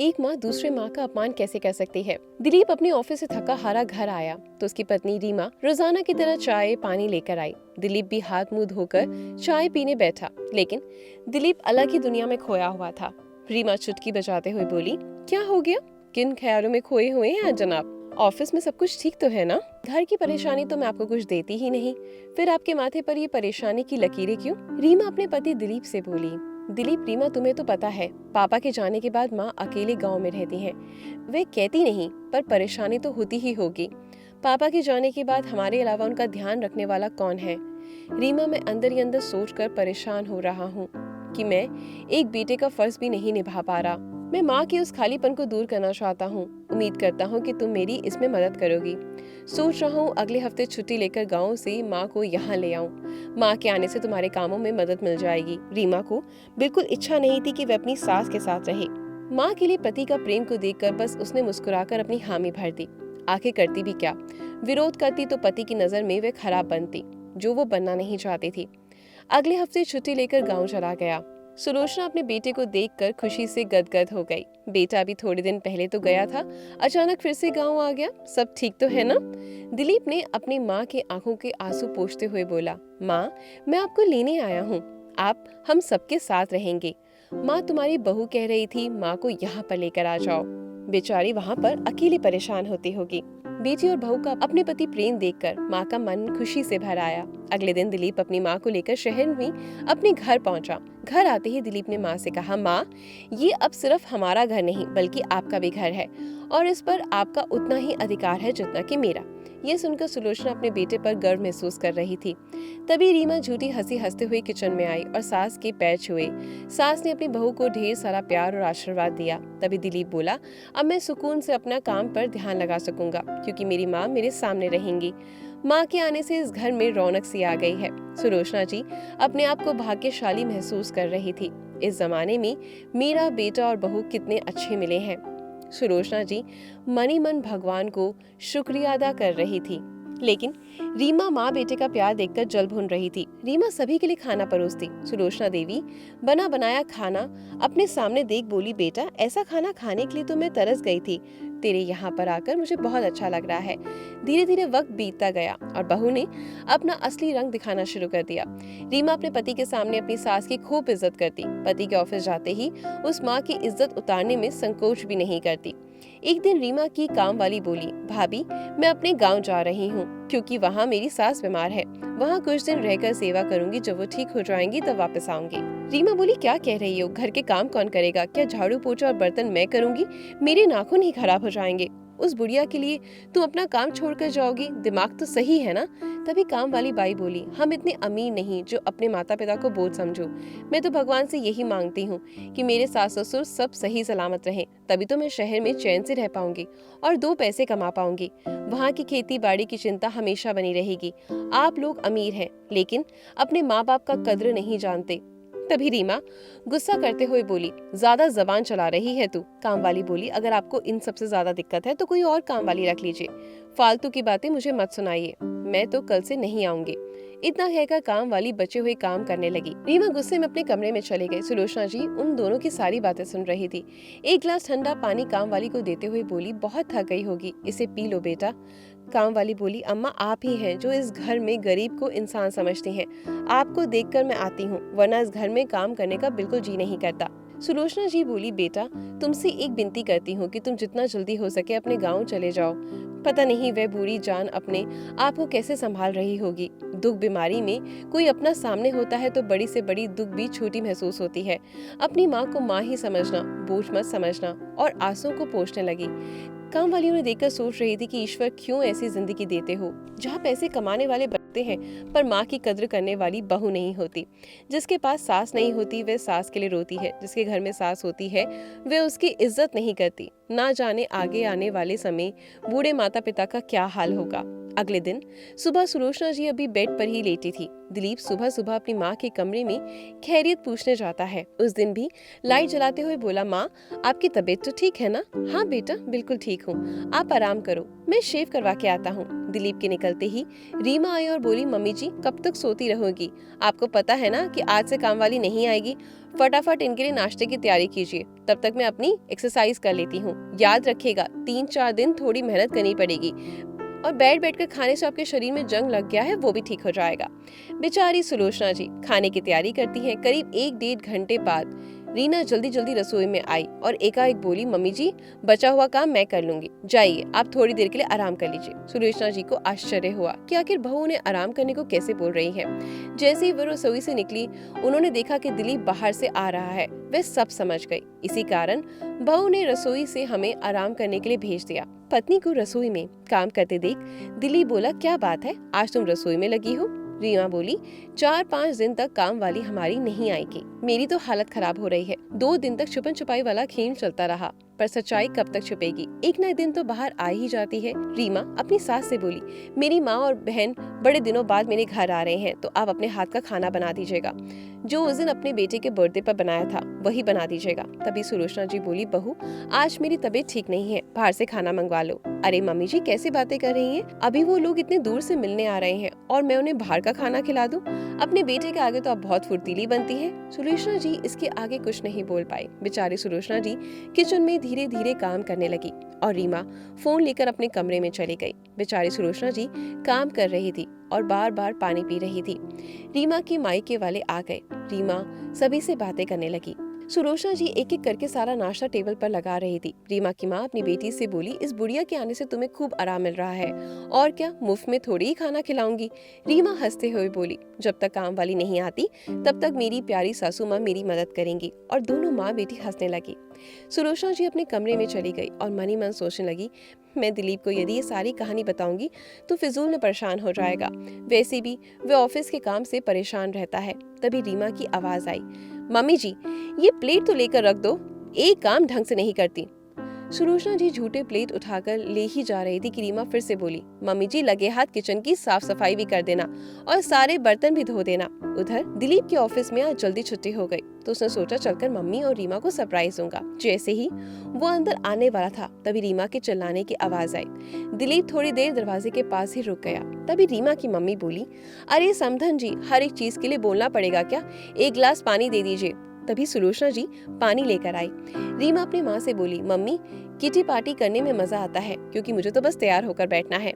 एक माँ दूसरे माँ का अपमान कैसे कर सकती है। दिलीप अपने ऑफिस से थका हारा घर आया तो उसकी पत्नी रीमा रोजाना की तरह चाय पानी लेकर आई। दिलीप भी हाथ मुंह धोकर चाय पीने बैठा, लेकिन दिलीप अलग ही दुनिया में खोया हुआ था। रीमा चुटकी बजाते हुए बोली, क्या हो गया? किन ख्यालों में खोए हुए हैं जनाब? ऑफिस में सब कुछ ठीक तो है ना? घर की परेशानी तो मैं आपको कुछ देती ही नहीं, फिर आपके माथे पर ये परेशानी की लकीरें क्यों? रीमा अपने पति दिलीप से बोली। दिलीप, रीमा तुम्हें तो पता है, पापा के जाने के बाद माँ अकेले गांव में रहती हैं। वे कहती नहीं, पर परेशानी तो होती ही होगी। पापा के जाने के बाद हमारे अलावा उनका ध्यान रखने वाला कौन है? रीमा, मैं अंदर ही अंदर सोचकर परेशान हो रहा हूँ कि मैं एक बेटे का फर्ज भी नहीं निभा पा रहा। मैं माँ के उस खालीपन को दूर करना चाहता हूँ। उम्मीद करता हूँ कि तुम मेरी इसमें मदद करोगी। सोच रहा हूँ अगले हफ्ते छुट्टी लेकर गाँव से माँ को यहाँ ले आऊँ। माँ के आने से तुम्हारे कामों में मदद मिल जाएगी। रीमा को बिल्कुल इच्छा नहीं थी कि वह अपनी सास के साथ रहे। माँ के लिए पति का प्रेम को देखकर बस उसने मुस्कुराकर अपनी हामी भर दी। आखिर करती भी क्या? विरोध करती तो पति की नजर में वह खराब बनती, जो वो बनना नहीं चाहती थी। अगले हफ्ते छुट्टी लेकर गाँव चला गया। सुलोचना अपने बेटे को देखकर खुशी से गदगद हो गई। बेटा भी थोड़े दिन पहले तो गया था, अचानक फिर से गांव आ गया। सब ठीक तो है ना? दिलीप ने अपनी माँ के आंखों के आंसू पोंछते हुए बोला, माँ, मैं आपको लेने आया हूँ। आप हम सबके साथ रहेंगे। माँ तुम्हारी बहू कह रही थी माँ को यहाँ पर लेकर आ जाओ। बेचारी वहाँ पर अकेली परेशान होती होगी। बेटी और बहू का अपने पति प्रेम देखकर माँ का मन खुशी से भर आया। अगले दिन दिलीप अपनी माँ को लेकर शहर में अपने घर पहुँचा। घर आते ही दिलीप ने माँ से कहा, माँ, ये अब सिर्फ हमारा घर नहीं बल्कि आपका भी घर है और इस पर आपका उतना ही अधिकार है जितना कि मेरा। ये सुनकर सुलोचना अपने बेटे पर गर्व महसूस कर रही थी। तभी रीमा झूठी हंसी हंसते हुए किचन में आई और सास के पैर छुए। सास ने अपनी बहू को ढेर सारा प्यार और आशीर्वाद दिया। तभी दिलीप बोला, अब मैं सुकून से अपना काम पर ध्यान लगा सकूंगा क्योंकि मेरी माँ मेरे सामने रहेंगी। माँ के आने से इस घर में रौनक सी आ गई है। सुलोचना जी अपने आप को भाग्यशाली महसूस कर रही थी। इस जमाने में मेरा बेटा और बहू कितने अच्छे मिले हैं। सुलोचना जी मन ही मन भगवान को शुक्रिया अदा कर रही थी। लेकिन रीमा माँ बेटे का प्यार देखकर जल भुन रही थी। रीमा सभी के लिए खाना परोसती। सुलोचना देवी बना बनाया खाना अपने सामने देख बोली, बेटा, ऐसा खाना खाने के लिए तो मैं तरस गई थी। तेरे यहाँ पर आकर मुझे बहुत अच्छा लग रहा है। धीरे धीरे वक्त बीतता गया और बहू ने अपना असली रंग दिखाना शुरू कर दिया। रीमा अपने पति के सामने अपनी सास की खूब इज्जत करती। पति के ऑफिस जाते ही उस माँ की इज्जत उतारने में संकोच भी नहीं करती। एक दिन रीमा की काम वाली बोली, भाभी, मैं अपने गांव जा रही हूँ क्योंकि वहाँ मेरी सास बीमार है। वहाँ कुछ दिन रहकर सेवा करूंगी, जब वो ठीक हो जाएंगी तब वापस आऊंगी। रीमा बोली, क्या कह रही हो? घर के काम कौन करेगा? क्या झाड़ू पोछा और बर्तन मैं करूंगी? मेरे नाखून ही खराब हो जाएंगे। उस बुढ़िया के लिए तुम अपना काम छोड़कर जाओगी? दिमाग तो सही है ना? तभी काम वाली बाई बोली, हम इतने अमीर नहीं जो अपने माता पिता को बोझ समझो। मैं तो भगवान से यही मांगती हूँ कि मेरे सास ससुर सब सही सलामत रहें, तभी तो मैं शहर में चैन से रह पाऊंगी और दो पैसे कमा पाऊंगी। वहाँ की खेती बाड़ी की चिंता हमेशा बनी रहेगी। आप लोग अमीर हैं लेकिन अपने माँ बाप का कद्र नहीं जानते। तभी रीमा गुस्सा करते हुए बोली, ज्यादा जबान चला रही है तू। काम वाली बोली, अगर आपको इन सबसे ज्यादा दिक्कत है तो कोई और काम वाली रख लीजिए। फालतू की बातें मुझे मत सुनाइए, मैं तो कल से नहीं आऊंगी। इतना कहकर काम वाली बचे हुए काम करने लगी। रीमा गुस्से में अपने कमरे में चली गई। सुलोचना जी उन दोनों की सारी बातें सुन रही थी। एक गिलास ठंडा पानी काम वाली को देते हुए बोली, बहुत थक गई होगी, इसे पी लो बेटा। काम वाली बोली, अम्मा, आप ही हैं जो इस घर में गरीब को इंसान समझती हैं। आपको देखकर मैं आती हूँ, वरना इस घर में काम करने का बिल्कुल जी नहीं करता। सुलोचना जी बोली, बेटा, तुमसे एक विनती करती हूँ कि तुम जितना जल्दी हो सके अपने गाँव चले जाओ। पता नहीं वह बूढ़ी जान अपने आप को कैसे संभाल रही होगी। दुख बीमारी में कोई अपना सामने होता है तो बड़ी से बड़ी दुख भी छोटी महसूस होती है। अपनी माँ को माँ ही समझना, बोझ मत समझना। और आंसुओं को पोंछने लगी। काम वाली उन्हें देखकर सोच रही थी कि ईश्वर क्यों ऐसी जिंदगी देते हो जहाँ पैसे कमाने वाले बनते हैं पर माँ की कद्र करने वाली बहू नहीं होती। जिसके पास सास नहीं होती वह सास के लिए रोती है, जिसके घर में सास होती है वह उसकी इज्जत नहीं करती। ना जाने आगे आने वाले समय बूढ़े माता पिता का क्या हाल होगा। अगले दिन सुबह सुलोचना जी अभी बेड पर ही लेटी थी। दिलीप सुबह सुबह अपनी माँ के कमरे में खैरियत पूछने जाता है। उस दिन भी लाइट जलाते हुए बोला, माँ, आपकी तबीयत तो ठीक है ना? हाँ बेटा, बिल्कुल ठीक हूँ, आप आराम करो, मैं शेव करवा के आता हूँ। दिलीप के निकलते ही रीमा आई और बोली, मम्मी जी कब तक सोती रहोगी? आपको पता है ना कि आज से काम वाली नहीं आएगी। फटाफट इनके लिए नाश्ते की तैयारी कीजिए, तब तक मैं अपनी एक्सरसाइज कर लेती हूँ। याद रखिएगा 3-4 दिन थोड़ी मेहनत करनी पड़ेगी और बैठ कर खाने से आपके शरीर में जंग लग गया है वो भी ठीक हो जाएगा। बेचारी सुलोचना जी खाने की तैयारी करती हैं। करीब 1-1.5 घंटे बाद रीना जल्दी जल्दी रसोई में आई और एकाएक बोली, मम्मी जी बचा हुआ काम मैं कर लूंगी, जाइए आप थोड़ी देर के लिए आराम कर लीजिए। सुलोचना जी को आश्चर्य हुआ कि आखिर बहू उन्हें आराम करने को कैसे बोल रही है। जैसे ही वो रसोई से निकली उन्होंने देखा कि दिलीप बाहर से आ रहा है। वे सब समझ गई। इसी कारण बहू ने रसोई से हमें आराम करने के लिए भेज दिया। पत्नी को रसोई में काम करते देख दिलीप बोला, क्या बात है आज तुम रसोई में लगी हो? रीमा बोली, 4-5 दिन तक काम वाली हमारी नहीं आएगी। मेरी तो हालत खराब हो रही है। 2 दिन तक छुपन छुपाई वाला खेल चलता रहा, पर सच्चाई कब तक छुपेगी? एक न एक दिन तो बाहर आ ही जाती है। रीमा अपनी सास से बोली, मेरी माँ और बहन बड़े दिनों बाद मेरे घर आ रहे हैं, तो आप अपने हाथ का खाना बना दीजिएगा। जो उस दिन अपने बेटे के बर्थडे पर बनाया था वही बना दीजिएगा। तभी सुलोचना जी बोली, बहू आज मेरी तबीयत ठीक नहीं है, बाहर से खाना मंगवा लो। अरे मम्मी जी कैसी बातें कर रही हैं? अभी वो लोग इतने दूर से मिलने आ रहे हैं और मैं उन्हें बाहर का खाना खिला दूं? अपने बेटे के आगे तो आप बहुत फुर्तीली बनती हैं। सुलोचना जी इसके आगे कुछ नहीं बोल पाई। बेचारी सुलोचना जी किचन में धीरे धीरे काम करने लगी और रीमा फोन लेकर अपने कमरे में चली गई। बेचारी सुलोचना जी काम कर रही थी और बार बार पानी पी रही थी। रीमा के मायके वाले आ गए। रीमा सभी से बातें करने लगी। सुलोचना जी एक एक करके सारा नाश्ता टेबल पर लगा रही थी। रीमा की माँ अपनी बेटी से बोली, इस बुढ़िया के आने से तुम्हें खूब आराम मिल रहा है, और क्या मुफ्त में थोड़ी ही खाना खिलाऊंगी? रीमा हंसते हुए बोली, जब तक काम वाली नहीं आती तब तक मेरी प्यारी सासू माँ मेरी मदद करेंगी। और दोनों माँ बेटी हंसने लगी। सुलोचना जी अपने कमरे में चली गई और मन ही मन सोचने लगी, मैं दिलीप को यदि ये सारी कहानी बताऊंगी तो फिजूल में परेशान हो जाएगा। वैसे भी वे ऑफिस के काम से परेशान रहता है। तभी रीमा की आवाज आई, मम्मी जी ये प्लेट तो लेकर रख दो, एक काम ढंग से नहीं करती। सुलोचना जी झूठे प्लेट उठाकर ले ही जा रही थी कि रीमा फिर से बोली, मम्मी जी लगे हाथ किचन की साफ सफाई भी कर देना और सारे बर्तन भी धो देना। उधर दिलीप के ऑफिस में आज जल्दी छुट्टी हो गई तो उसने सोचा चलकर मम्मी और रीमा को सरप्राइज दूंगा। जैसे ही वो अंदर आने वाला था तभी रीमा के चिल्लाने की आवाज आई। दिलीप थोड़ी देर दरवाजे के पास ही रुक गया। तभी रीमा की मम्मी बोली, अरे समधन जी हर एक चीज के लिए बोलना पड़ेगा क्या? एक गिलास पानी दे दीजिए। तभी सुलोचना जी पानी लेकर आई। रीमा अपनी माँ से बोली, मम्मी किटी पार्टी करने में मजा आता है क्योंकि मुझे तो बस तैयार होकर बैठना है,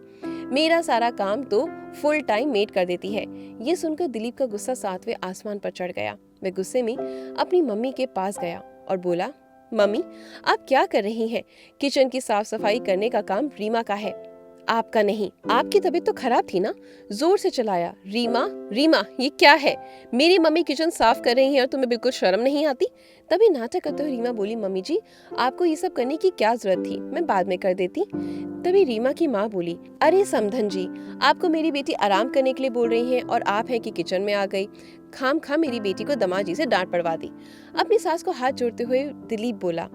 मेरा सारा काम तो फुल टाइम मेड कर देती है। ये सुनकर दिलीप का गुस्सा 7वें आसमान पर चढ़ गया। वह गुस्से में अपनी मम्मी के पास गया और बोला, मम्मी आप क्या कर रही हैं? किचन की साफ सफाई करने का काम रीमा का है, आपका नहीं। आपकी तबीयत तो खराब थी ना? जोर से चिल्लाया, रीमा रीमा ये क्या है? मेरी मम्मी किचन साफ कर रही है और तुम्हें बिल्कुल शर्म नहीं आती? तभी नाटक करते हुए रीमा बोली, मम्मी जी आपको ये सब करने की क्या जरूरत थी, मैं बाद में कर देती। तभी रीमा की माँ बोली, अरे समधन जी आपको मेरी बेटी आराम करने के लिए बोल रही है और आप है कि किचन में आ गई। खाम खा मेरी बेटी को दमाजी से डांट पड़वा दी। अपनी सास को हाथ जोड़ते हुए दिलीप बोला,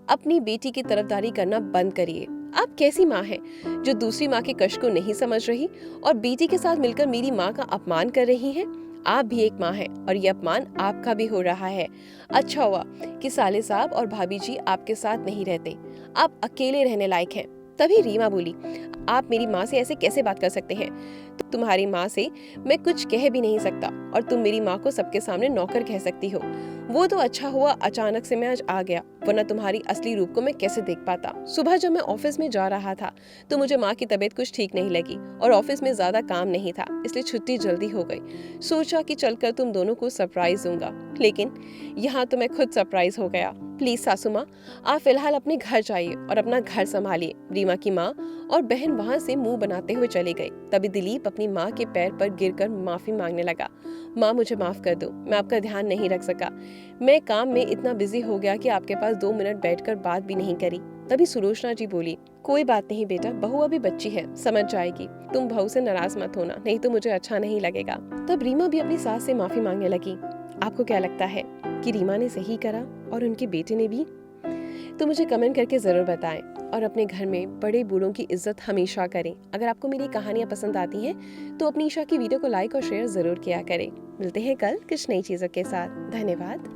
अपनी बेटी की तरफदारी करना बंद करिए। आप कैसी माँ हैं जो दूसरी माँ के कष्ट को नहीं समझ रही और बेटी के साथ मिलकर मेरी माँ का अपमान कर रही हैं? आप भी एक माँ हैं और ये अपमान आपका भी हो रहा है। अच्छा हुआ कि साले साहब और भाभी जी आपके साथ नहीं रहते, आप अकेले रहने लायक हैं। तभी रीमा बोली, आप मेरी माँ से ऐसे कैसे बात कर सकते हैं? तुम्हारी माँ से मैं कुछ कह भी नहीं सकता और तुम मेरी माँ को सबके सामने नौकर कह सकती हो। वो तो अच्छा हुआ अचानक से मैं आज आ गया, वरना तुम्हारी असली रूप को मैं कैसे देख पाता। सुबह जब मैं ऑफिस में जा रहा था तो मुझे माँ की तबीयत कुछ ठीक नहीं लगी और ऑफिस में ज्यादा काम नहीं था, इसलिए छुट्टी जल्दी हो गई। सोचा कि चलकर तुम दोनों को सरप्राइज दूंगा, लेकिन यहाँ तो मैं खुद सरप्राइज हो गया। प्लीज सासू माँ आप फिलहाल अपने घर जाइए और अपना घर संभालिए। रीमा की माँ और बहन वहाँ से मुंह बनाते हुए चली गई। तभी दिलीप अपनी माँ के पैर पर गिरकर माफी मांगने लगा, माँ मुझे माफ कर दो, मैं आपका ध्यान नहीं रख सका, मैं काम में इतना बिजी हो गया कि आपके पास 2 मिनट बैठकर बात भी नहीं करी। तभी सुलोचना जी बोली, कोई बात नहीं बेटा, बहू अभी बच्ची है, समझ जाएगी, तुम बहू से नाराज मत होना, नहीं तो मुझे अच्छा नहीं लगेगा। तब रीमा भी अपनी सास से माफी मांगने लगी। आपको क्या लगता है कि रीमा ने सही करा और उनके बेटे ने भी? तो मुझे कमेंट करके जरूर बताएं और अपने घर में बड़े बूढ़ों की इज्जत हमेशा करें। अगर आपको मेरी कहानियां पसंद आती हैं तो अपनी ईशा की वीडियो को लाइक और शेयर जरूर किया करें। मिलते हैं कल कुछ नई चीजों के साथ। धन्यवाद।